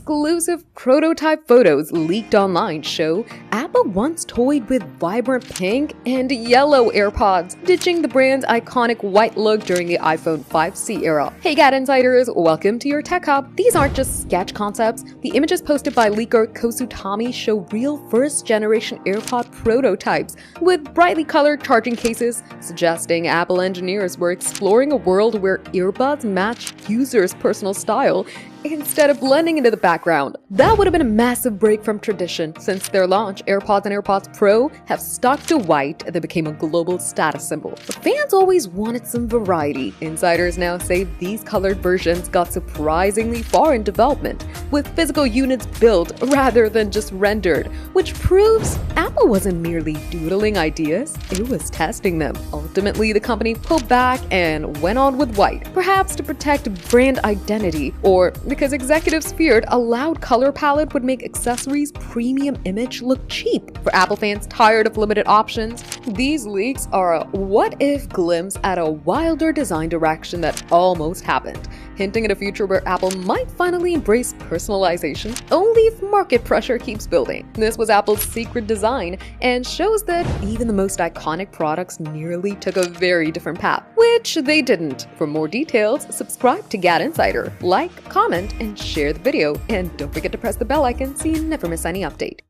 Exclusive prototype photos leaked online show Apple once toyed with vibrant pink and yellow AirPods, ditching the brand's iconic white look during the iPhone 5C era. Hey GadInsiders, welcome to your Tech Hub. These aren't just sketch concepts. The images posted by leaker Kosutami show real first-generation AirPod prototypes with brightly colored charging cases, suggesting Apple engineers were exploring a world where earbuds match users' personal style instead of blending into the background. That would have been a massive break from tradition. Since their launch, AirPods and AirPods Pro have stuck to white that became a global status symbol. But fans always wanted some variety. Insiders now say these colored versions got surprisingly far in development, with physical units built rather than just rendered, which proves Apple wasn't merely doodling ideas, it was testing them. Ultimately, the company pulled back and went on with white, perhaps to protect brand identity, or because executives feared a loud color palette would make accessories' premium image look cheap. For Apple fans tired of limited options, these leaks are a what-if glimpse at a wilder design direction that almost happened, hinting at a future where Apple might finally embrace personalization, only if market pressure keeps building. This was Apple's secret design and shows that even the most iconic products nearly took a very different path, which they didn't. For more details, subscribe to GadInsider, like, comment, and share the video, and don't forget to press the bell icon so you never miss any update.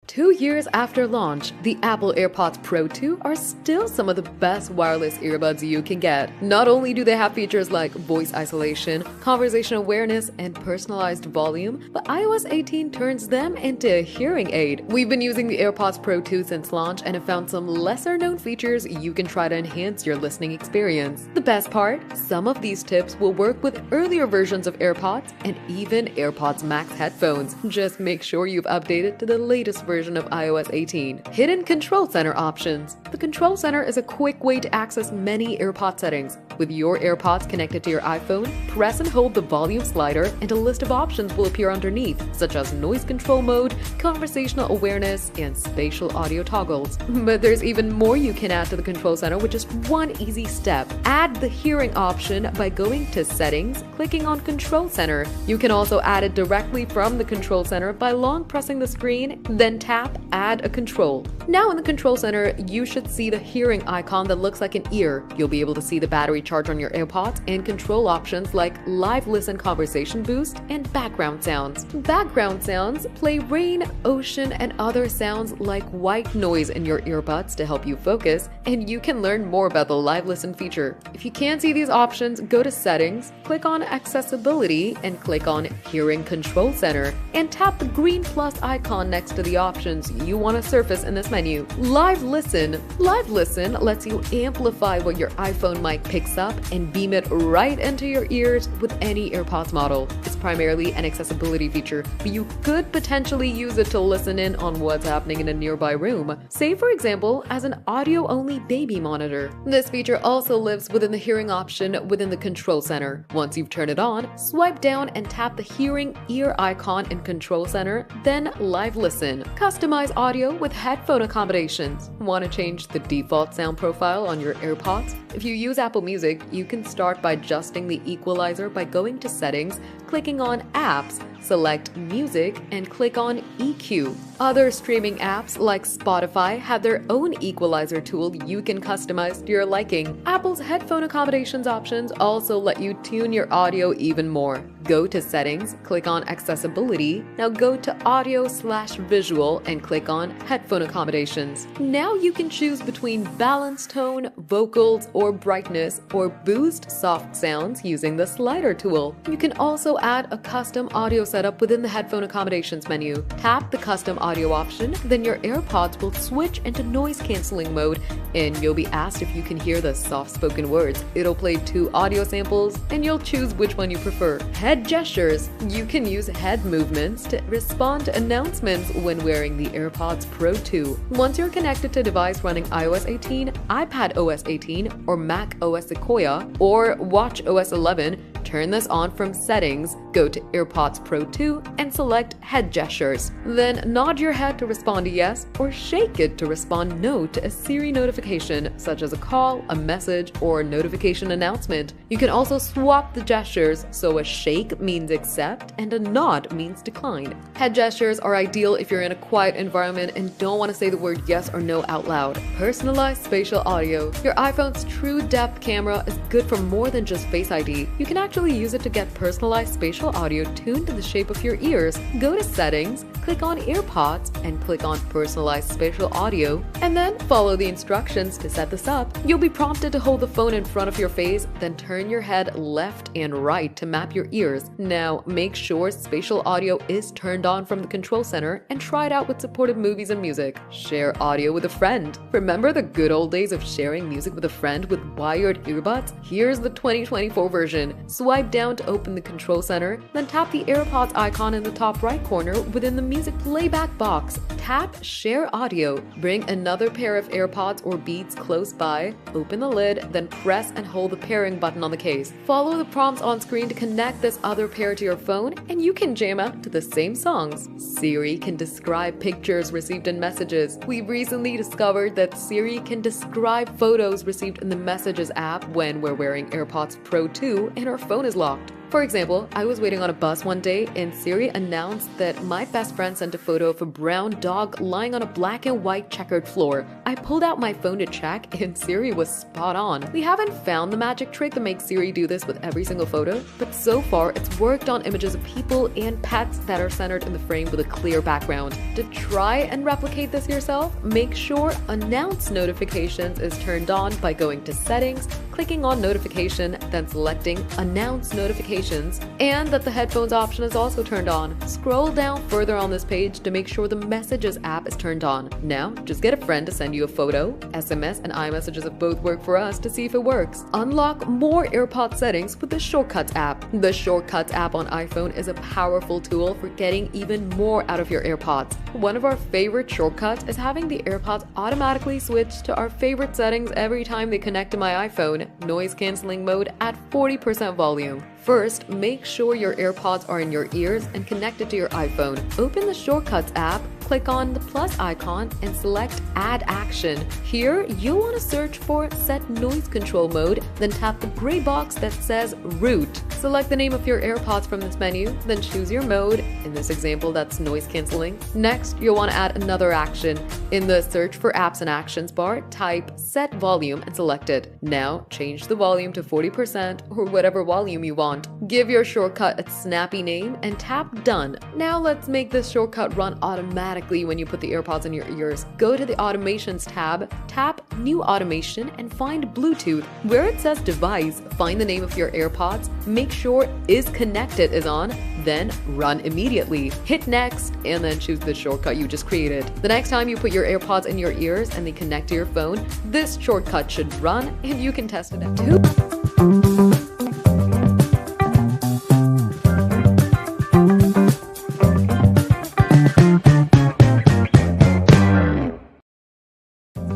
2 years after launch, the Apple AirPods Pro 2 are still some of the best wireless earbuds you can get. Not only do they have features like voice isolation, conversation awareness, and personalized volume, but iOS 18 turns them into a hearing aid. We've been using the AirPods Pro 2 since launch and have found some lesser-known features you can try to enhance your listening experience. The best part? Some of these tips will work with earlier versions of AirPods and even AirPods Max headphones. Just make sure you've updated to the latest version of iOS 18. Hidden Control Center options. The Control Center is a quick way to access many AirPod settings. With your AirPods connected to your iPhone, press and hold the volume slider and a list of options will appear underneath, such as noise control mode, conversational awareness, and spatial audio toggles. But there's even more you can add to the Control Center with just one easy step. Add the hearing option by going to Settings, clicking on Control Center. You can also add it directly from the Control Center by long pressing the screen, then tap Add a Control. Now in the Control Center, you should see the hearing icon that looks like an ear. You'll be able to see the battery charge on your AirPods and control options like Live Listen Conversation Boost and background sounds. Background sounds play rain, ocean, and other sounds like white noise in your earbuds to help you focus, and you can learn more about the Live Listen feature. If you can't see these options, go to Settings, click on Accessibility, and click on Hearing Control Center, and tap the green plus icon next to the options you want to surface in this menu. Live Listen. Live Listen lets you amplify what your iPhone mic picks up and beam it right into your ears with any AirPods model. It's primarily an accessibility feature, but you could potentially use it to listen in on what's happening in a nearby room, say for example as an audio-only baby monitor. This feature also lives within the hearing option within the Control Center. Once you've turned it on, swipe down and tap the hearing ear icon in Control Center, then Live Listen. Customize audio with headphone accommodations. Want to change the default sound profile on your AirPods? If you use Apple Music, you can start by adjusting the equalizer by going to Settings, clicking on Apps, select Music, and click on EQ. Other streaming apps like Spotify have their own equalizer tool you can customize to your liking. Apple's headphone accommodations options also let you tune your audio even more. Go to Settings, click on Accessibility, now go to Audio/Visual and click on Headphone Accommodations. Now you can choose between balance tone, vocals, or brightness, or boost soft sounds using the slider tool. You can also add a custom audio setup within the headphone accommodations menu. Tap the custom audio option, then your AirPods will switch into noise canceling mode and you'll be asked if you can hear the soft-spoken words. It'll play 2 audio samples and you'll choose which one you prefer. Head gestures. You can use head movements to respond to announcements when wearing the AirPods Pro 2. Once you're connected to a device running iOS 18, iPad OS 18, or Mac OS Sequoia, or Watch OS 11, turn this on from Settings, go to AirPods Pro 2 and select head gestures. Then nod your head to respond to yes, or shake it to respond no to a Siri notification, such as a call, a message, or a notification announcement. You can also swap the gestures, so a shake means accept and a nod means decline. Head gestures are ideal if you're in a quiet environment and don't want to say the word yes or no out loud. Personalized spatial audio. Your iPhone's true depth camera is good for more than just Face ID. You can actually use it to get personalized spatial audio tuned to the shape of your ears. Go to Settings, click on AirPods, and click on Personalized Spatial Audio, and then follow the instructions to set this up. You'll be prompted to hold the phone in front of your face, then turn your head left and right to map your ears. Now, make sure spatial audio is turned on from the control center and try it out with supported movies and music. Share audio with a friend. Remember the good old days of sharing music with a friend with wired earbuds? Here's the 2024 version. Swipe down to open the control center, then tap the AirPods icon in the top right corner within the music playback box. Tap Share Audio. Bring another pair of AirPods or Beats close by, open the lid, then press and hold the pairing button on the case. Follow the prompts on screen to connect this other pair to your phone, and you can jam out to the same songs. Siri can describe pictures received in messages. We've recently discovered that Siri can describe photos received in the Messages app when we're wearing AirPods Pro 2 and our phone is locked. For example, I was waiting on a bus one day and Siri announced that my best friend sent a photo of a brown dog lying on a black and white checkered floor. I pulled out my phone to check and Siri was spot on. We haven't found the magic trick that makes Siri do this with every single photo, but so far it's worked on images of people and pets that are centered in the frame with a clear background. To try and replicate this yourself, make sure Announce Notifications is turned on by going to Settings, clicking on Notification, then selecting Announce Notifications, and that the headphones option is also turned on. Scroll down further on this page to make sure the Messages app is turned on. Now, just get a friend to send you a photo. SMS and iMessages have both worked for us to see if it works. Unlock more AirPods settings with the Shortcuts app. The Shortcuts app on iPhone is a powerful tool for getting even more out of your AirPods. One of our favorite shortcuts is having the AirPods automatically switch to our favorite settings every time they connect to my iPhone, noise cancelling mode at 40% volume. First, make sure your AirPods are in your ears and connected to your iPhone. Open the Shortcuts app, click on the plus icon, and select Add Action. Here, you'll want to search for Set Noise Control Mode, then tap the gray box that says Root. Select the name of your AirPods from this menu, then choose your mode. In this example, that's noise cancelling. Next, you'll want to add another action. In the Search for Apps and Actions bar, type Set Volume and select it. Now, change the volume to 40% or whatever volume you want. Give your shortcut a snappy name and tap Done. Now let's make this shortcut run automatically when you put the AirPods in your ears. Go to the Automations tab, tap New Automation, and find Bluetooth. Where it says Device, find the name of your AirPods, make sure Is Connected is on, then Run Immediately. Hit Next, and then choose the shortcut you just created. The next time you put your AirPods in your ears and they connect to your phone, this shortcut should run, and you can test it out too.